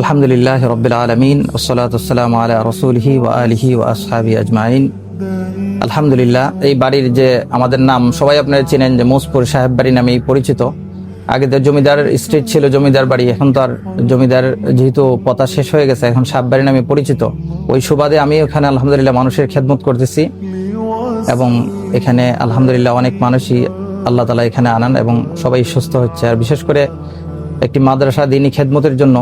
আলহামদুলিল্লাহ রব্বিল আলামিন ওয়াসসালাতু ওয়াসসালামু আলা রাসূলিহি ওয়া আলিহি ওয়া আসহাবিহি আজমাইন। আলহামদুলিল্লাহ, এই বাড়ির যে আমাদের নাম সবাই আপনারা চিনেন যে মোসপুর সাহেব বাড়ি নামেই পরিচিত। আগে তো জমিদার স্ট্রিট ছিল, জমিদার বাড়ি। এখন তো আর জমিদার যেহেতু পতা শেষ হয়ে গেছে, এখন সাহেব বাড়ি নামে পরিচিত। ওই সুবাদে আমি ওখানে আলহামদুলিল্লাহ মানুষের খেদমত করতেছি এবং এখানে আলহামদুলিল্লাহ অনেক মানুষই আল্লাহ তাআলা এখানে আনান এবং সবাই সুস্থ হচ্ছে। আর বিশেষ করে একটি মাদ্রাসা দ্বীনি খেদমতের জন্য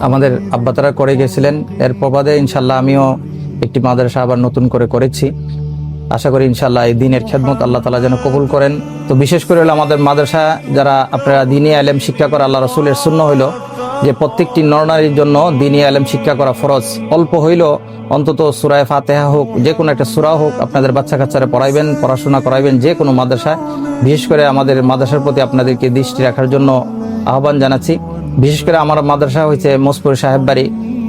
আমাদের আব্বা তারা করে গেছিলেন, এর প্রবাদে ইনশাল্লাহ আমিও একটি মাদ্রাসা আবার নতুন করে করেছি। আশা করি ইনশাল্লাহ এই দিনের খেদমত আল্লাহ তাআলা যেন কবুল করেন। তো বিশেষ করে হলো আমাদের মাদ্রাসা যারা আপনারা দ্বীনি আলেম শিক্ষা করা, আল্লাহ রাসূলের সুন্নাহ হইল যে প্রত্যেকটি নরনারীর জন্য দ্বীনি আলেম শিক্ষা করা ফরজ। অল্প হইল অন্তত সূরা ফাতিহা হোক, যে কোনো একটা সূরা হোক, আপনাদের বাচ্চা কাচ্চারা পড়াইবেন, পড়াশোনা করাইবেন যে কোনো মাদ্রাসায়। বিশেষ করে আমাদের মাদ্রাসার প্রতি আপনাদেরকে দৃষ্টি রাখার জন্য আহ্বান জানাচ্ছি। বিশেষ করে আমার মাদ্রাসা হয়েছে মোসপুর সাহেব বাড়ি,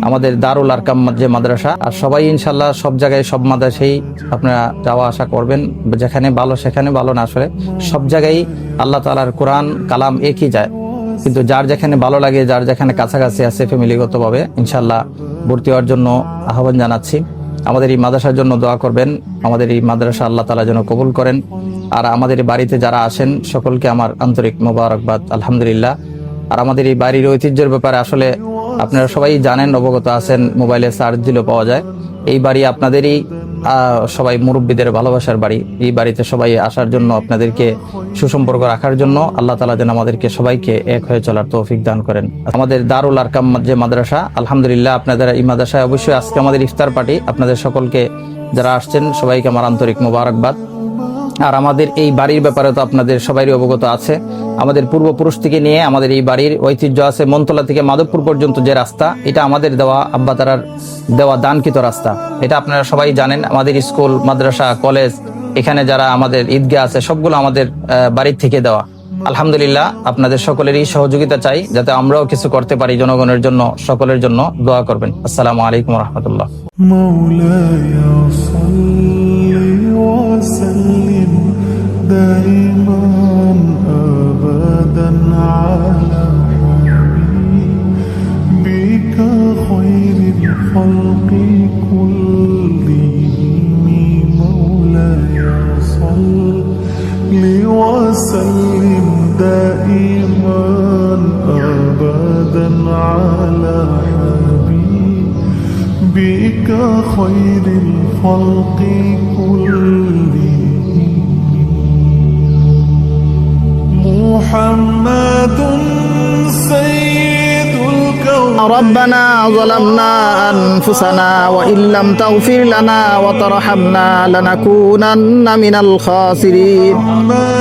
আমাদের দারুল আরকাম যে মাদ্রাসা। আর সবাই ইনশাল্লাহ সব জায়গায় সব মাদ্রাসায় আপনারা যাওয়া আসা করবেন, যেখানে ভালো সেখানে ভালো না, আসলে সব জায়গায় আল্লাহ তাআলার কোরআন কালাম একই যায়, কিন্তু যার যেখানে ভালো লাগে, যার যেখানে কাছাকাছি আছে ফ্যামিলিগতভাবে ইনশাল্লাহ ভর্তি হওয়ার জন্য আহ্বান জানাচ্ছি। আমাদের এই মাদ্রাসার জন্য দোয়া করবেন, আমাদের এই মাদ্রাসা আল্লাহ তাআলা যেন কবুল করেন। আর আমাদের এই বাড়িতে যারা আসেন সকলকে আমার আন্তরিক মোবারকবাদ, আলহামদুলিল্লাহ। আর আমাদের এই বাড়ির ঐতিহ্যের ব্যাপারে আসলে আপনারা সবাই জানেন, অবগত আছেন, মোবাইলে সার্চ দিলেও পাওয়া যায়। এই বাড়ি আপনাদেরই সবাই মুরব্বীদের ভালোবাসার বাড়ি। এই বাড়িতে সবাই আসার জন্য, আপনাদেরকে সুসম্পর্ক রাখার জন্য আল্লাহ তাআলা যেন আমাদেরকে সবাইকে এক হয়ে চলার তৌফিক দান করেন। আমাদের দারুল আরকাম যে মাদ্রাসা, আলহামদুলিল্লাহ আপনাদের এই মাদ্রাসায় অবশ্যই আজকে আমাদের ইফতার পার্টি। আপনাদের সকলকে যারা আসছেন সবাইকে আমার আন্তরিক মোবারকবাদ। আর আমাদের এই বাড়ির ব্যাপারে তো আপনাদের সবারই অবগত আছে, আমাদের পূর্বপুরুষ থেকে নিয়ে আমাদের এই বাড়ির ঐতিহ্য আছে মনতলা থেকে মাধবপুর পর্যন্ত যে রাস্তা, এটা আমাদের দেওয়া, আব্বা তারার দেওয়া দানকৃত রাস্তা। এটা আপনারা সবাই জানেন। আমাদের স্কুল, মাদ্রাসা, কলেজ, এখানে যারা আমাদের ঈদগাহ আছে সবগুলো আমাদের বাড়ির থেকে দেওয়া। আলহামদুলিল্লাহ আপনাদের সকলেরই সহযোগিতা চাই যাতে আমরাও কিছু করতে পারি জনগণের জন্য, সকলের জন্য দোয়া করবেন। আসসালামু আলাইকুম ওয়া রাহমাতুল্লাহ। دائما أبدا على بك خير الخلق كلهم مولاي صل وسلم دائما أبدا على بك خير الخلق كلهم محمد سيد الكون. ربنا ظلمنا أنفسنا وإن لم تغفر لنا وترحمنا لنكونن من الخاسرين.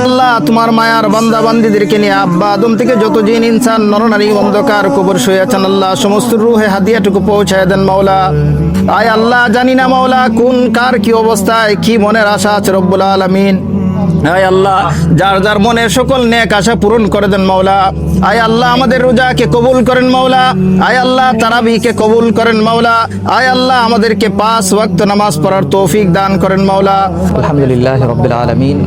আল্লাহ তোমার মায়ার বান্দা বান্দীদেরকে নিয়ে আব্বা আদম থেকে যত জিন ইনসান নরনারী অন্ধকার কবর শুয়ে আছেন, আল্লাহ সমস্ত রূহে হাদিয়াটুকু পৌঁছায় দেন মাওলা। আয় আল্লাহ জানি না মাওলা কোন কার কি অবস্থায় কি মনের আশা আছে রব্বুল আলামিন। আয় আল্লাহ যার যার মনের সকল নেক আশা পূরণ করে দেন মাওলা। আয় আল্লাহ আমাদের রোজাকে কবুল করেন মাওলা। আয় আল্লাহ তারাবিকে কবুল করেন মাওলা। আয় আল্লাহ আমাদেরকে 5 ওয়াক্ত নামাজ পড়ার তৌফিক দান করেন মাওলা। আলহামদুলিল্লাহ রব্বিল আলামিন।